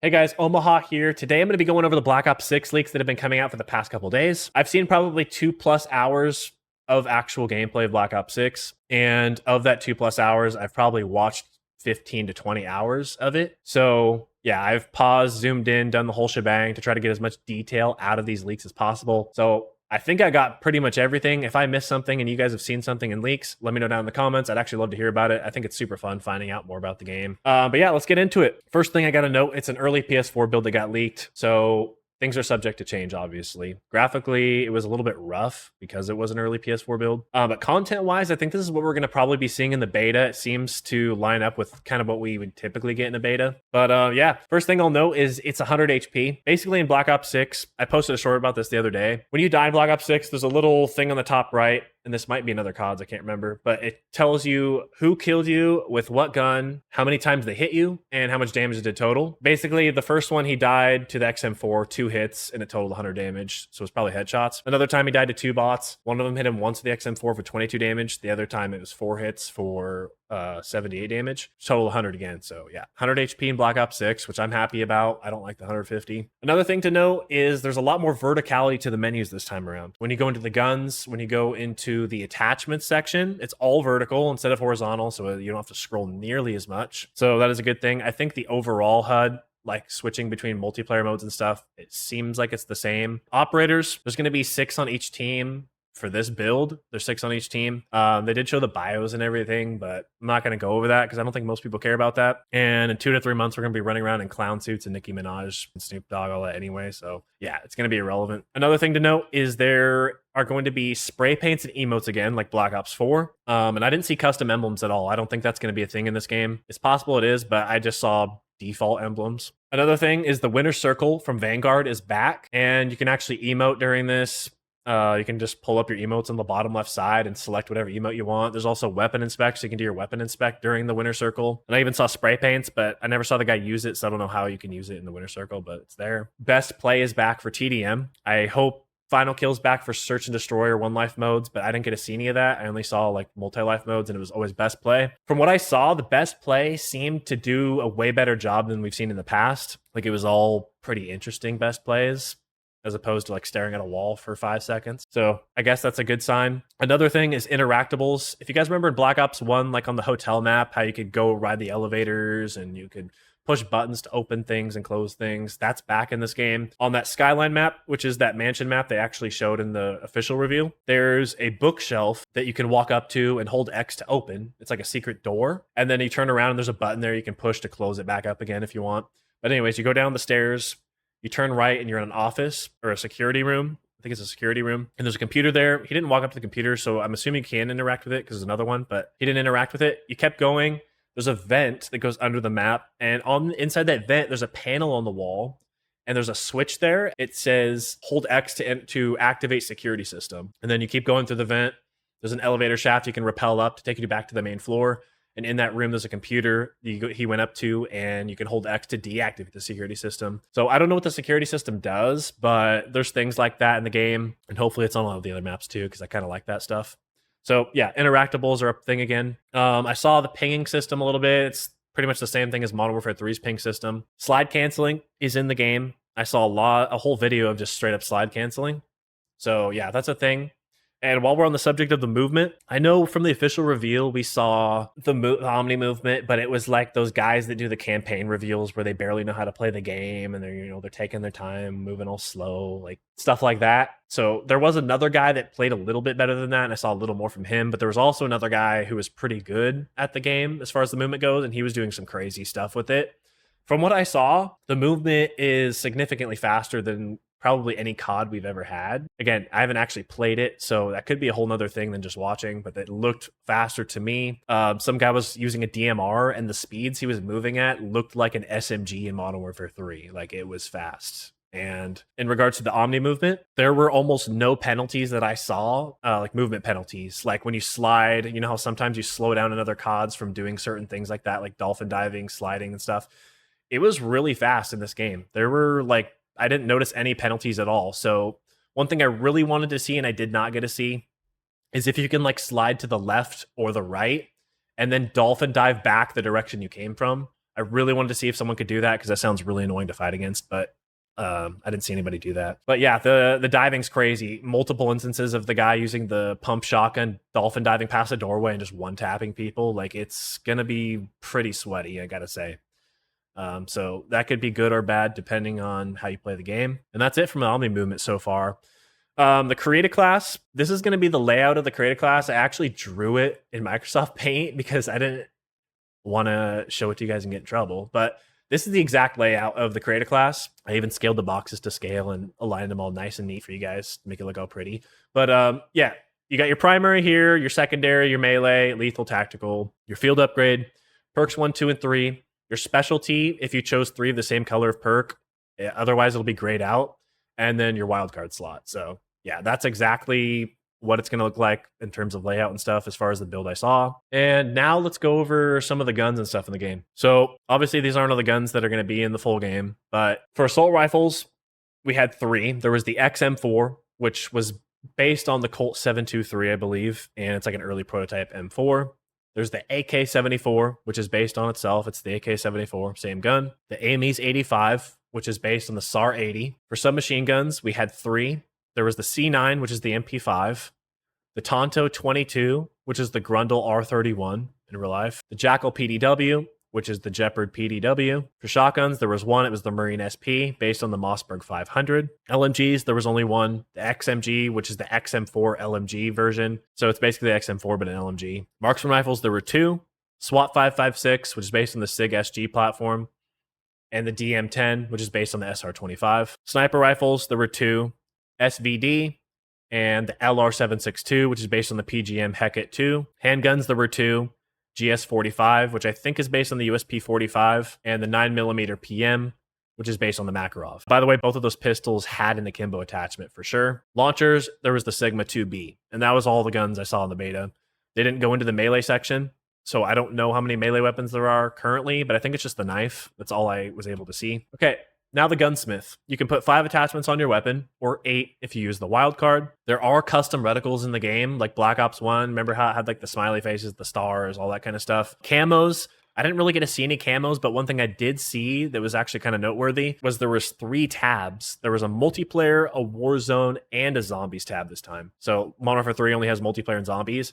Hey guys, Omaha here. Today I'm going to be going over the Black Ops 6 leaks that have been coming out for the past couple days. I've seen probably 2+ hours of actual gameplay of Black Ops 6, and of that 2+ hours, I've probably watched 15 to 20 hours of it. So yeah, I've paused, zoomed in, done the whole shebang to try to get as much detail out of these leaks as possible. So I think I got pretty much everything. If I missed something and you guys have seen something in leaks, let me know down in the comments. I'd actually love to hear about it. I think it's super fun finding out more about the game. But yeah, let's get into it. First thing I got to note, it's an early PS4 build that got leaked. So things are subject to change, obviously. Graphically, it was a little bit rough because it was an early PS4 build. But content-wise, I think this is what we're going to probably be seeing in the beta. It seems to line up with kind of what we would typically get in a beta. But yeah, first thing I'll note is it's 100 HP. Basically, in Black Ops 6, I posted a short about this the other day. When you die in Black Ops 6, there's a little thing on the top right, and this might be another CODs, I can't remember, but it tells you who killed you, with what gun, how many times they hit you, and how much damage it did total. Basically, the first one he died to the XM4, 2 hits, and it totaled 100 damage, so it's probably headshots. Another time he died to 2 bots. One of them hit him once with the XM4 for 22 damage. The other time it was 4 hits for 78 damage. Total 100 again, so yeah. 100 HP in Black Ops 6, which I'm happy about. I don't like the 150. Another thing to note is there's a lot more verticality to the menus this time around. When you go into the guns, when you go into the attachments section, it's all vertical instead of horizontal, so you don't have to scroll nearly as much. So that is a good thing. I think the overall HUD, like switching between multiplayer modes and stuff, it seems like it's the same. Operators, there's going to be 6 on each team. For this build, there's 6 on each team. They did show the bios and everything, but I'm not going to go over that because I don't think most people care about that. And in 2 to 3 months, we're going to be running around in clown suits and Nicki Minaj and Snoop Dogg, all that anyway. So yeah, it's going to be irrelevant. Another thing to note is there are going to be spray paints and emotes again, like Black Ops 4. And I didn't see custom emblems at all. I don't think that's going to be a thing in this game. It's possible it is, but I just saw default emblems. Another thing is the Winter Circle from Vanguard is back, and you can actually emote during this. You can just pull up your emotes on the bottom left side and select whatever emote you want. There's also weapon inspect, so you can do your weapon inspect during the Winter Circle. And I even saw spray paints, but I never saw the guy use it, so I don't know how you can use it in the Winter Circle, but it's there. Best play is back for TDM. I hope Final Kill's back for Search and Destroy or One Life modes, but I didn't get to see any of that. I only saw like multi-life modes, and it was always best play. From what I saw, the best play seemed to do a way better job than we've seen in the past. Like, it was all pretty interesting best plays, as opposed to like staring at a wall for 5 seconds. So I guess that's a good sign. Another thing is interactables. If you guys remember in Black Ops 1, like on the hotel map, how you could go ride the elevators and you could push buttons to open things and close things, that's back in this game. On that Skyline map, which is that mansion map they actually showed in the official review, there's a bookshelf that you can walk up to and hold X to open. It's like a secret door. And then you turn around and there's a button there you can push to close it back up again if you want. But anyways, you go down the stairs, you turn right and you're in an office or a security room. I think it's a security room. And there's a computer there. He didn't walk up to the computer, so I'm assuming you can interact with it because there's another one, but he didn't interact with it. You kept going. There's a vent that goes under the map. And on inside that vent, there's a panel on the wall. And there's a switch there. It says hold X to activate security system. And then you keep going through the vent. There's an elevator shaft you can rappel up to take you back to the main floor. And in that room, there's a computer he went up to, and you can hold X to deactivate the security system. So I don't know what the security system does, but there's things like that in the game. And hopefully it's on all of the other maps too, because I kind of like that stuff. So yeah, interactables are a thing again. I saw the pinging system a little bit. It's pretty much the same thing as Modern Warfare 3's ping system. Slide canceling is in the game. I saw a whole video of just straight up slide canceling. So yeah, that's a thing. And while we're on the subject of the movement, I know from the official reveal, we saw the Omnimovement, but it was like those guys that do the campaign reveals where they barely know how to play the game and they're taking their time, moving all slow, like stuff like that. So there was another guy that played a little bit better than that, and I saw a little more from him, but there was also another guy who was pretty good at the game as far as the movement goes, and he was doing some crazy stuff with it. From what I saw, the movement is significantly faster than probably any COD we've ever had. Again, I haven't actually played it, so that could be a whole nother thing than just watching, but it looked faster to me. Some guy was using a DMR, and the speeds he was moving at looked like an SMG in Modern Warfare 3. Like, it was fast. And in regards to the Omni movement, there were almost no penalties that I saw, like movement penalties. Like when you slide, you know how sometimes you slow down in other CODs from doing certain things like that, like dolphin diving, sliding and stuff. It was really fast in this game. There were like, I didn't notice any penalties at all. So one thing I really wanted to see and I did not get to see is if you can like slide to the left or the right and then dolphin dive back the direction you came from. I really wanted to see if someone could do that because that sounds really annoying to fight against, but I didn't see anybody do that. But yeah, the diving's crazy. Multiple instances of the guy using the pump shotgun dolphin diving past a doorway and just one-tapping people. Like, it's going to be pretty sweaty, I got to say. So that could be good or bad depending on how you play the game. And that's it from the Omnimovement so far. The creative class, this is going to be the layout of the creative class. I actually drew it in Microsoft Paint because I didn't want to show it to you guys and get in trouble. But this is the exact layout of the creative class. I even scaled the boxes to scale and aligned them all nice and neat for you guys to make it look all pretty. But yeah, you got your primary here, your secondary, your melee, lethal, tactical, your field upgrade, perks 1, 2, and 3, your specialty if you chose 3 of the same color of perk. Otherwise, it'll be grayed out. And then your wildcard slot. So yeah, that's exactly what it's going to look like in terms of layout and stuff as far as the build I saw. And now let's go over some of the guns and stuff in the game. So obviously these aren't all the guns that are going to be in the full game, but for assault rifles, we had 3. There was the XM4, which was based on the Colt 723, I believe, and it's like an early prototype M4. There's the AK-74, which is based on itself. It's the AK-74, same gun. The AMES 85, which is based on the SAR 80. For submachine guns, we had 3. There was the C9, which is the MP5, the Tonto 22, which is the Grundle R31 in real life, the Jackal PDW, which is the Jeopard PDW. For shotguns, there was 1. It was the Marine SP, based on the Mossberg 500. LMGs, there was only 1. The XMG, which is the XM4 LMG version. So it's basically the XM4, but an LMG. Marksman rifles, there were 2. SWAT 556, which is based on the SIG SG platform, and the DM10, which is based on the SR25. Sniper rifles, there were 2. SVD, and the LR762, which is based on the PGM Heket 2. Handguns, there were 2. GS45, which I think is based on the USP45, and the 9mm PM, which is based on the Makarov. By the way, both of those pistols had an akimbo attachment for sure. Launchers, there was the Sigma 2B, and that was all the guns I saw in the beta. They didn't go into the melee section, so I don't know how many melee weapons there are currently, but I think it's just the knife. That's all I was able to see. Okay. Now the Gunsmith. You can put 5 attachments on your weapon, or 8 if you use the wild card. There are custom reticles in the game, like Black Ops 1. Remember how it had like the smiley faces, the stars, all that kind of stuff. Camos. I didn't really get to see any camos, but one thing I did see that was actually kind of noteworthy was there was 3 tabs. There was a multiplayer, a Warzone, and a zombies tab this time. So Modern Warfare 3 only has multiplayer and zombies.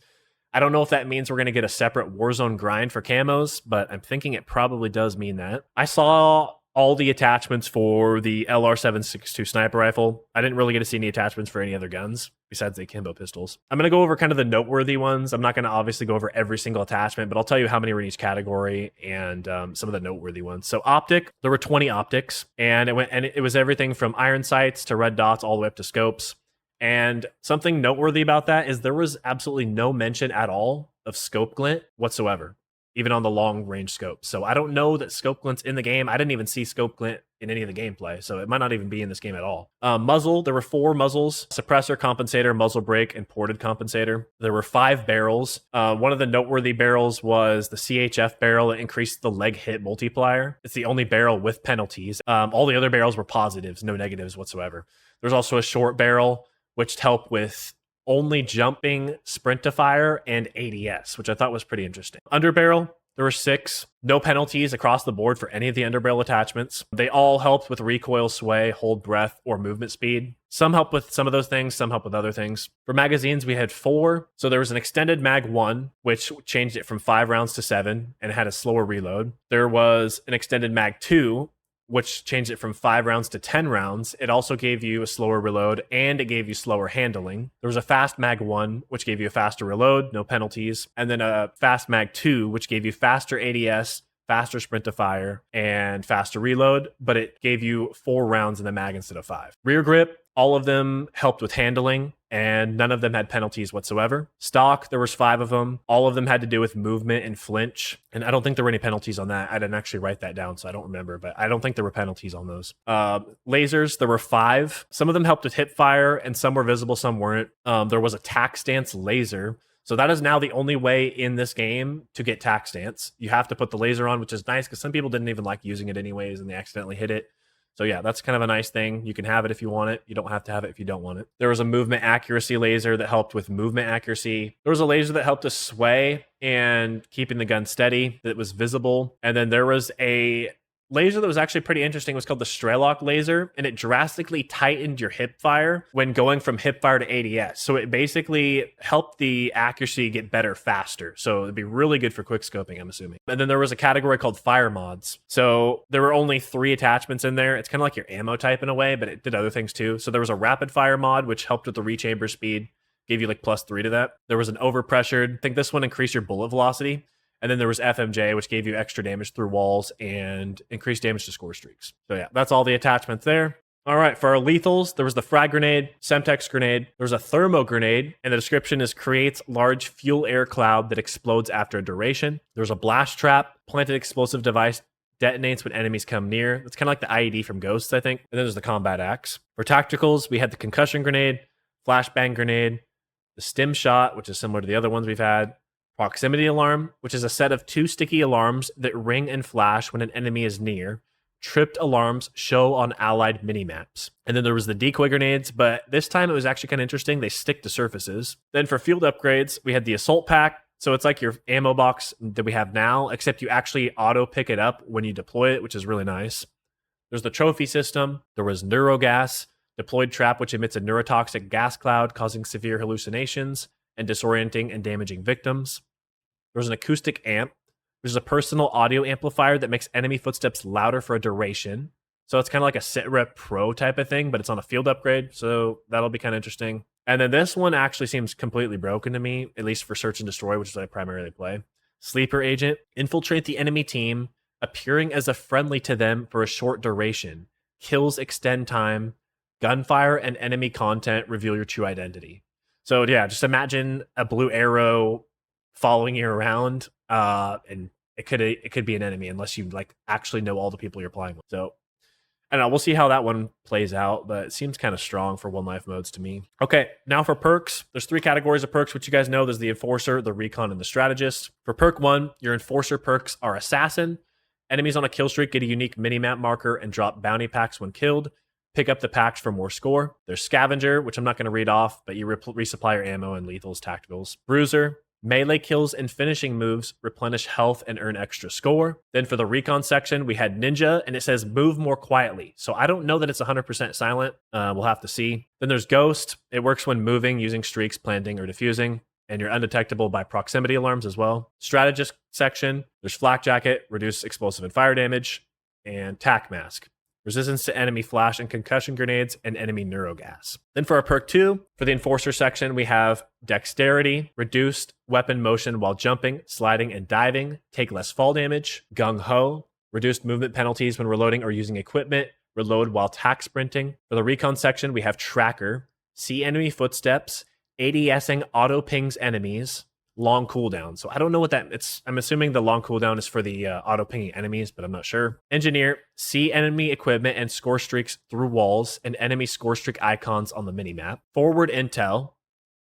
I don't know if that means we're going to get a separate Warzone grind for camos, but I'm thinking it probably does mean that. I saw all the attachments for the LR762 sniper rifle. I didn't really get to see any attachments for any other guns besides the akimbo pistols. I'm going to go over kind of the noteworthy ones. I'm not going to obviously go over every single attachment, but I'll tell you how many were in each category and some of the noteworthy ones. So optic, there were 20 optics, and it was everything from iron sights to red dots all the way up to scopes. And something noteworthy about that is there was absolutely no mention at all of scope glint whatsoever, even on the long range scope. So I don't know that scope glint's in the game. I didn't even see scope glint in any of the gameplay, so it might not even be in this game at all. Muzzle, there were 4 muzzles: suppressor, compensator, muzzle brake, and ported compensator. There were 5 barrels. One of the noteworthy barrels was the CHF barrel. It increased the leg hit multiplier. It's the only barrel with penalties. All the other barrels were positives, no negatives whatsoever. There's also a short barrel, which helped with only jumping, sprint to fire, and ADS, which I thought was pretty interesting. Underbarrel, there were 6. No penalties across the board for any of the underbarrel attachments. They all helped with recoil, sway, hold breath, or movement speed. Some help with some of those things, some help with other things. For magazines, we had 4. So there was an extended mag 1, which changed it from 5 rounds to 7 and had a slower reload. There was an extended mag 2, which changed it from 5 rounds to 10 rounds. It also gave you a slower reload, and it gave you slower handling. There was a fast mag 1, which gave you a faster reload, no penalties, and then a fast mag 2, which gave you faster ADS, faster sprint to fire, and faster reload, but it gave you 4 rounds in the mag instead of 5. Rear grip, all of them helped with handling, and none of them had penalties whatsoever. Stock, there was 5 of them. All of them had to do with movement and flinch, and I don't think there were any penalties on that. I didn't actually write that down, so I don't remember, but I don't think there were penalties on those. Lasers, there were 5. Some of them helped with hip fire, and some were visible, some weren't. There was a tack stance laser. So that is now the only way in this game to get tack stance. You have to put the laser on, which is nice because some people didn't even like using it anyways, and they accidentally hit it. So yeah, that's kind of a nice thing. You can have it if you want it. You don't have to have it if you don't want it. There was a movement accuracy laser that helped with movement accuracy. There was a laser that helped us sway and keeping the gun steady that was visible. And then there was a laser that was actually pretty interesting. It was called the Strelok laser, and it drastically tightened your hip fire when going from hip fire to ADS. So it basically helped the accuracy get better faster. So it'd be really good for quick scoping, I'm assuming. And then there was a category called fire mods. So there were only 3 attachments in there. It's kind of like your ammo type in a way, but it did other things too. So there was a rapid fire mod, which helped with the rechamber speed, gave you like +3 to that. There was an overpressured. I think this one increased your bullet velocity. And then there was FMJ, which gave you extra damage through walls and increased damage to Scorestreaks. So yeah, that's all the attachments there. All right, for our lethals, there was the frag grenade, Semtex grenade, there's a thermo grenade, and the description is creates large fuel air cloud that explodes after a duration. There's a blast trap, planted explosive device detonates when enemies come near. That's kind of like the IED from Ghosts, I think. And then there's the combat axe. For tacticals, we had the concussion grenade, flashbang grenade, the stim shot, which is similar to the other ones we've had, proximity alarm, which is a set of 2 sticky alarms that ring and flash when an enemy is near. Tripped alarms show on allied minimaps. And then there was the decoy grenades, but this time it was actually kind of interesting. They stick to surfaces. Then for field upgrades, we had the assault pack. So it's like your ammo box that we have now, except you actually auto pick it up when you deploy it, which is really nice. There's the trophy system. There was neurogas, deployed trap, which emits a neurotoxic gas cloud, causing severe hallucinations and disorienting and damaging victims. There's an acoustic amp, which is a personal audio amplifier that makes enemy footsteps louder for a duration. So it's kind of like a SitRep Pro type of thing, but it's on a field upgrade. So that'll be kind of interesting. And then this one actually seems completely broken to me, at least for search and destroy, which is what I primarily play. Sleeper agent, infiltrate the enemy team, appearing as a friendly to them for a short duration. Kills extend time. Gunfire and enemy content reveal your true identity. So yeah, just imagine a blue arrow following you around, and it could be an enemy unless you like actually know all the people you're playing with. So I don't know, we'll see how that one plays out, but it seems kind of strong for one life modes to me. Okay, now for perks. There's 3 categories of perks, which you guys know. There's the Enforcer, the Recon, and the Strategist. For perk 1, your Enforcer perks are Assassin. Enemies on a kill streak get a unique minimap marker and drop bounty packs when killed. Pick up the packs for more score. There's Scavenger, which I'm not going to read off, but you resupply your ammo and lethals, tacticals. Bruiser, melee kills and finishing moves replenish health and earn extra score. Then for the recon section, we had Ninja, and it says move more quietly. So I don't know that it's 100% silent. We'll have to see. Then there's Ghost. It works when moving, using streaks, planting, or diffusing. And you're undetectable by proximity alarms as well. Strategist section, there's Flak Jacket, reduce explosive and fire damage, and Tac Mask. Resistance to enemy flash and concussion grenades, and enemy neurogas. Then for our perk 2, for the Enforcer section, we have Dexterity, reduced weapon motion while jumping, sliding, and diving, take less fall damage. Gung Ho, reduced movement penalties when reloading or using equipment, reload while tack sprinting. For the Recon section, we have Tracker, see enemy footsteps, ADSing auto pings enemies, long cooldown. So I don't know what that it's. I'm assuming the long cooldown is for the auto pinging enemies, but I'm not sure. Engineer, see enemy equipment and score streaks through walls and enemy score streak icons on the minimap. Forward intel,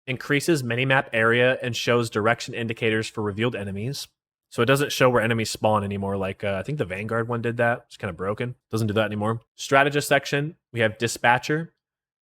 increases minimap area and shows direction indicators for revealed enemies. So it doesn't show where enemies spawn anymore. Like I think the Vanguard one did that. It's kind of broken. Doesn't do that anymore. Strategist section, we have Dispatcher,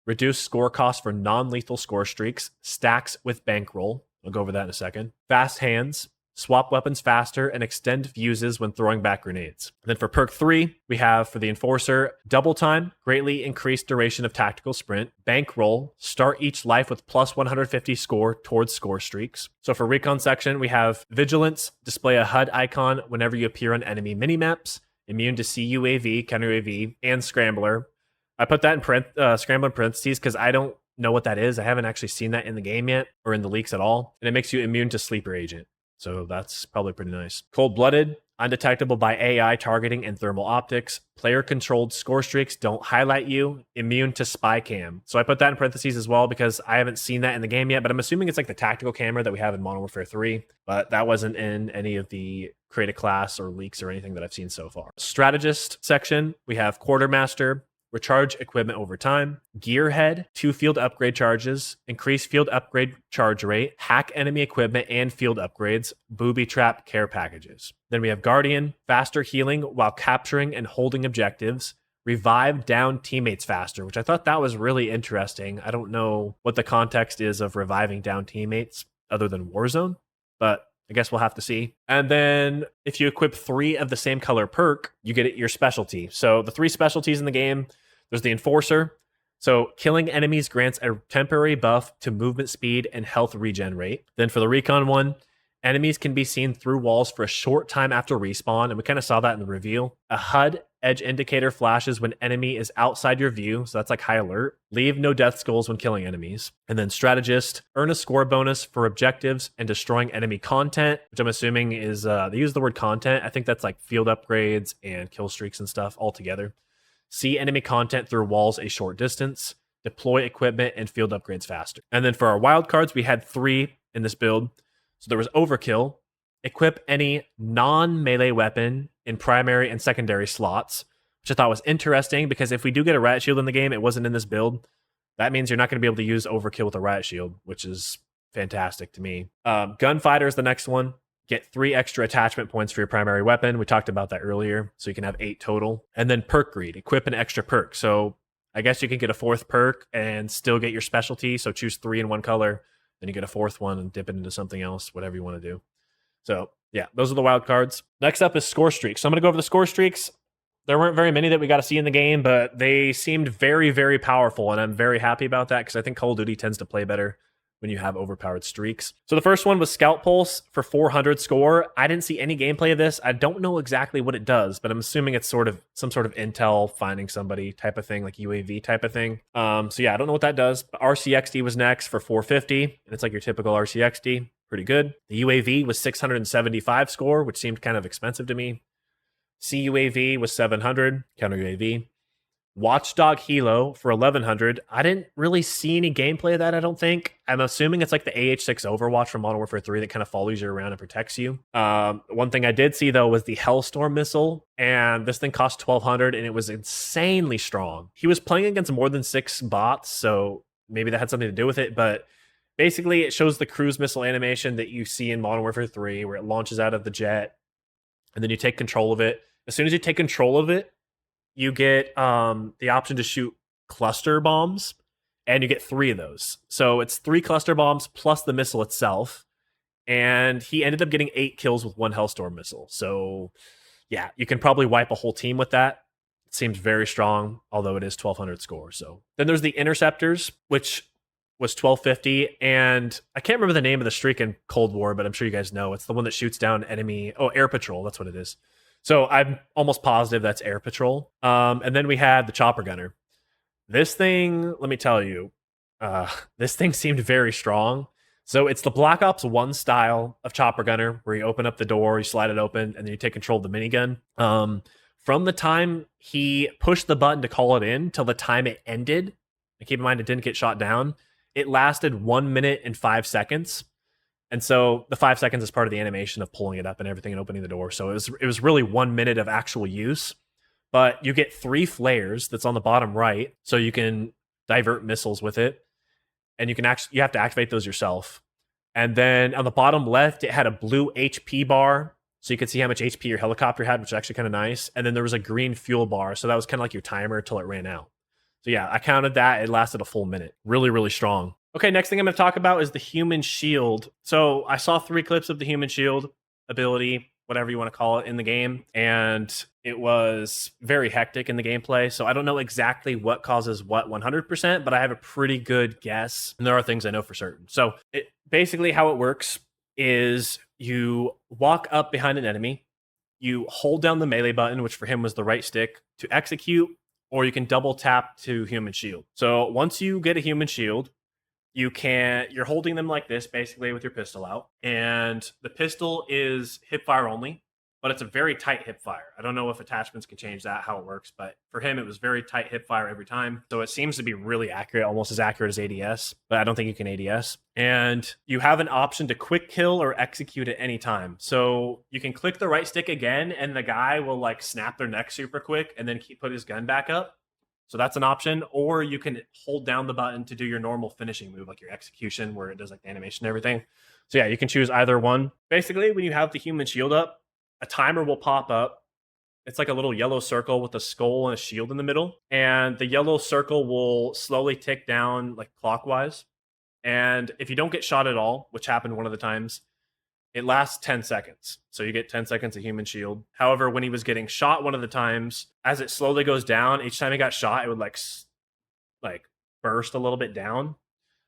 reduce score cost for non-lethal score streaks, stacks with bankroll. I'll go over that in a second. Fast hands, swap weapons faster, and extend fuses when throwing back grenades. And then for perk 3, we have for the Enforcer, double time, greatly increased duration of tactical sprint, bankroll, start each life with plus 150 score towards score streaks. So for recon section, we have vigilance, display a HUD icon whenever you appear on enemy minimaps, immune to CUAV, counter UAV, and scrambler. I put that in scrambler in parentheses because I don't know what that is. I haven't actually seen that in the game yet or in the leaks at all. And it makes you immune to sleeper agent. So that's probably pretty nice. Cold-blooded, undetectable by AI targeting and thermal optics. Player-controlled score streaks don't highlight you. Immune to spy cam. So I put that in parentheses as well because I haven't seen that in the game yet, but I'm assuming it's like the tactical camera that we have in Modern Warfare 3, but that wasn't in any of the create a class or leaks or anything that I've seen so far. Strategist section, we have Quartermaster, recharge equipment over time. Gearhead, 2 field upgrade charges, increase field upgrade charge rate, hack enemy equipment and field upgrades, booby trap care packages. Then we have Guardian, faster healing while capturing and holding objectives, revive down teammates faster, which I thought that was really interesting. I don't know what the context is of reviving down teammates other than Warzone, but I guess we'll have to see. And then if you equip 3 of the same color perk, you get your specialty. So the 3 specialties in the game, there's the Enforcer. So killing enemies grants a temporary buff to movement speed and health regen rate. Then for the Recon one, enemies can be seen through walls for a short time after respawn, and we kind of saw that in the reveal. A HUD edge indicator flashes when enemy is outside your view, so that's like high alert. Leave no death skulls when killing enemies. And then Strategist, earn a score bonus for objectives and destroying enemy content, which I'm assuming is, they use the word content. I think that's like field upgrades and kill streaks and stuff all together. See enemy content through walls a short distance. Deploy equipment and field upgrades faster. And then for our wildcards, we had 3 in this build. So there was Overkill, equip any non-melee weapon in primary and secondary slots, which I thought was interesting because if we do get a riot shield in the game, it wasn't in this build. That means you're not going to be able to use Overkill with a riot shield, which is fantastic to me. Gunfighter is the next one. Get 3 extra attachment points for your primary weapon. We talked about that earlier, so you can have 8 total. And then Perk Greed, equip an extra perk. So I guess you can get a 4th perk and still get your specialty. So choose 3 in one color. Then you get a 4th one and dip it into something else, whatever you want to do. So yeah, those are the wild cards. Next up is Scorestreaks. So I'm going to go over the Scorestreaks. There weren't very many that we got to see in the game, but they seemed very, very powerful. And I'm very happy about that because I think Call of Duty tends to play better when you have overpowered streaks. So the first one was Scout Pulse for 400 score. I didn't see any gameplay of this. I don't know exactly what it does, but I'm assuming it's sort of some sort of intel finding somebody type of thing, like UAV type of thing. So yeah, I don't know what that does. But RCXD was next for 450, and it's like your typical RCXD. Pretty good. The UAV was 675 score, which seemed kind of expensive to me. CUAV was 700, counter UAV. Watchdog Helo for 1100. I didn't really see any gameplay of that, I don't think. I'm assuming it's like the AH6 Overwatch from Modern Warfare 3 that kind of follows you around and protects you. One thing I did see, though, was the Hellstorm missile, and this thing cost 1200, and it was insanely strong. He was playing against more than 6 bots, so maybe that had something to do with it, but basically it shows the cruise missile animation that you see in Modern Warfare 3, where it launches out of the jet, and then you take control of it. As soon as you take control of it, you get the option to shoot cluster bombs, and you get 3 of those. So it's 3 cluster bombs plus the missile itself. And he ended up getting 8 kills with 1 Hellstorm missile. So yeah, you can probably wipe a whole team with that. It seems very strong, although it is 1200 score. So then there's the Interceptors, which was 1250. And I can't remember the name of the streak in Cold War, but I'm sure you guys know. It's the one that shoots down enemy. Oh, Air Patrol. That's what it is. So I'm almost positive that's Air Patrol. And then we had the Chopper Gunner. This thing, let me tell you, this thing seemed very strong. So it's the Black Ops 1 style of Chopper Gunner, where you open up the door, you slide it open, and then you take control of the minigun. From the time he pushed the button to call it in till the time it ended, and keep in mind it didn't get shot down, it lasted 1 minute and 5 seconds. And so the 5 seconds is part of the animation of pulling it up and everything and opening the door. So it was really 1 minute of actual use. But you get 3 flares that's on the bottom right, so you can divert missiles with it. And you have to activate those yourself. And then on the bottom left, it had a blue HP bar, so you could see how much HP your helicopter had, which is actually kind of nice. And then there was a green fuel bar, so that was kind of like your timer until it ran out. So yeah, I counted that. It lasted a full minute. Really, really strong. Okay, next thing I'm going to talk about is the Human Shield. So I saw 3 clips of the Human Shield ability, whatever you want to call it, in the game, and it was very hectic in the gameplay. So I don't know exactly what causes what 100%, but I have a pretty good guess, and there are things I know for certain. So basically how it works is you walk up behind an enemy, you hold down the melee button, which for him was the right stick, to execute, or you can double tap to Human Shield. So once you get a Human Shield, you're holding them like this, basically, with your pistol out. And the pistol is hipfire only, but it's a very tight hipfire. I don't know if attachments can change that, how it works, but for him, it was very tight hipfire every time. So it seems to be really accurate, almost as accurate as ADS, but I don't think you can ADS. And you have an option to quick kill or execute at any time. So you can click the right stick again, and the guy will like snap their neck super quick and then put his gun back up. So that's an option, or you can hold down the button to do your normal finishing move, like your execution, where it does like the animation and everything. So yeah, you can choose either one. Basically, when you have the Human Shield up, a timer will pop up, It's like a little yellow circle with a skull and a shield in the middle. And the yellow circle will slowly tick down like clockwise. And if you don't get shot at all, which happened one of the times, it lasts 10 seconds. So you get 10 seconds of human shield. However, when he was getting shot one of the times, as it slowly goes down, each time he got shot, it would like burst a little bit down.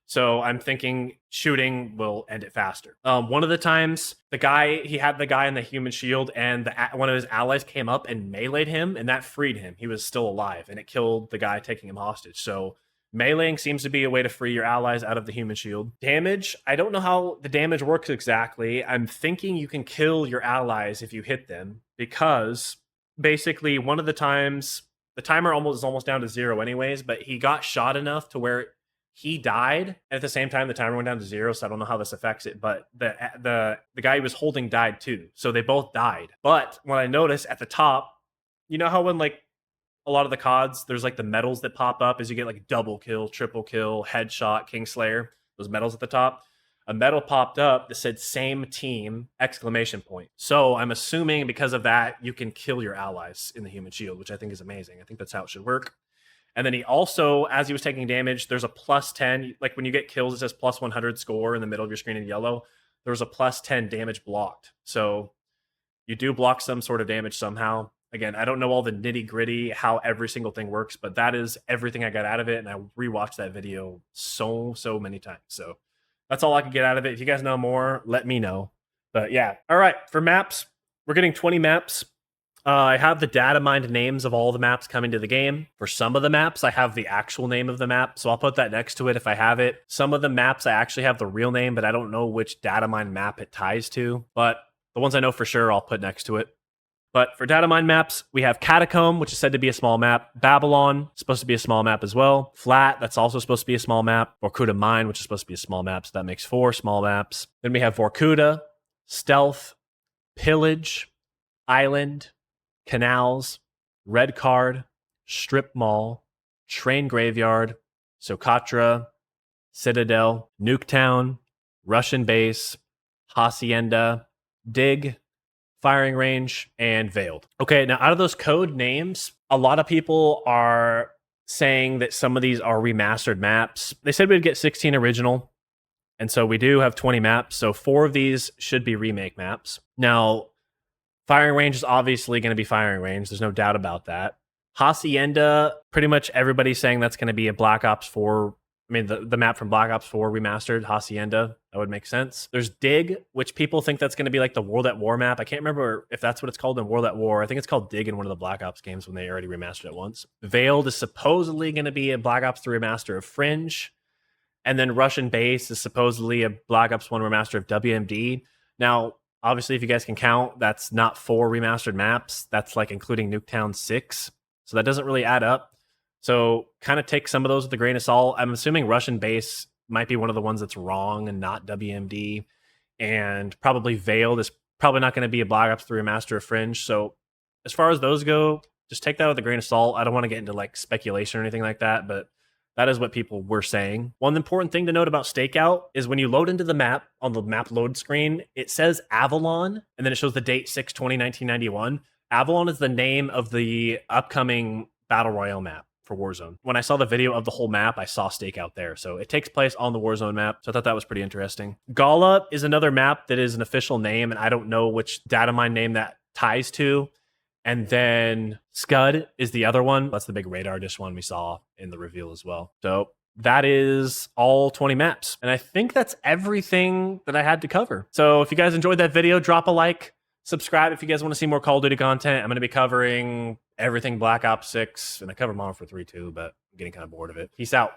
So I'm thinking shooting will end it faster. One of the times, he had the guy in the human shield, and one of his allies came up and meleeed him, and that freed him. He was still alive, and it killed the guy taking him hostage. So meleeing seems to be a way to free your allies out of the human shield. Damage, I don't know how the damage works exactly. I'm thinking you can kill your allies if you hit them, because basically one of the times, the timer is almost down to 0 anyways, but he got shot enough to where he died, and at the same time the timer went down to 0, so I don't know how this affects it, but the guy he was holding died too, so they both died. But what I noticed at the top, you know how when like a lot of the CODs, there's like the medals that pop up as you get like double kill, triple kill, headshot, Kingslayer, those medals at the top? A medal popped up that said same team, ! So I'm assuming because of that, you can kill your allies in the human shield, which I think is amazing. I think that's how it should work. And then he also, as he was taking damage, there's a +10. Like when you get kills, it says +100 score in the middle of your screen in yellow. There was a +10 damage blocked. So you do block some sort of damage somehow. Again, I don't know all the nitty gritty, how every single thing works, but that is everything I got out of it. And I rewatched that video so many times. So that's all I can get out of it. If you guys know more, let me know. But yeah. All right. For maps, we're getting 20 maps. I have the data mined names of all the maps coming to the game. For some of the maps, I have the actual name of the map, so I'll put that next to it if I have it. Some of the maps, I actually have the real name, but I don't know which data mine map it ties to. But the ones I know for sure, I'll put next to it. But for data mine maps, we have Catacomb, which is said to be a small map. Babylon, supposed to be a small map as well. Flat, that's also supposed to be a small map. Vorkuta Mine, which is supposed to be a small map, so that makes 4 small maps. Then we have Vorkuta, Stealth, Pillage, Island, Canals, Red Card, Strip Mall, Train Graveyard, Socotra, Citadel, Nuketown, Russian Base, Hacienda, Dig, Firing Range, and Veiled. Okay, now out of those code names, a lot of people are saying that some of these are remastered maps. They said we'd get 16 original, and so we do have 20 maps, so 4 of these should be remake maps. Now, Firing Range is obviously going to be Firing Range. There's no doubt about that. Hacienda, pretty much everybody's saying that's going to be a Black Ops 4. I mean, the map from Black Ops 4 remastered, Hacienda. That would make sense. There's Dig, which people think that's going to be like the World at War map. I can't remember if that's what it's called in World at War. I think it's called Dig in one of the Black Ops games when they already remastered it once. Veiled is supposedly going to be a Black Ops 3 remaster of Fringe. And then Russian Base is supposedly a Black Ops 1 remaster of WMD. Now, obviously, if you guys can count, that's not 4 remastered maps. That's like including Nuketown 6. So that doesn't really add up. So kind of take some of those with a grain of salt. I'm assuming Russian Base might be one of the ones that's wrong and not WMD. And probably Veiled is probably not going to be a Black Ops 3 remaster of Fringe. So as far as those go, just take that with a grain of salt. I don't want to get into like speculation or anything like that, but that is what people were saying. One important thing to note about Stakeout is when you load into the map, on the map load screen, it says Avalon, and then it shows the date 6/20/1991. Avalon is the name of the upcoming Battle Royale map for Warzone. When I saw the video of the whole map, I saw Stakeout there. So it takes place on the Warzone map. So I thought that was pretty interesting. Gala is another map that is an official name, and I don't know which data mine name that ties to. And then Scud is the other one. That's the big radar dish one we saw in the reveal as well. So that is all 20 maps. And I think that's everything that I had to cover. So if you guys enjoyed that video, drop a like, subscribe if you guys want to see more Call of Duty content. I'm going to be covering everything Black Ops 6, and I covered Modern Warfare 3 too, but I'm getting kind of bored of it. Peace out.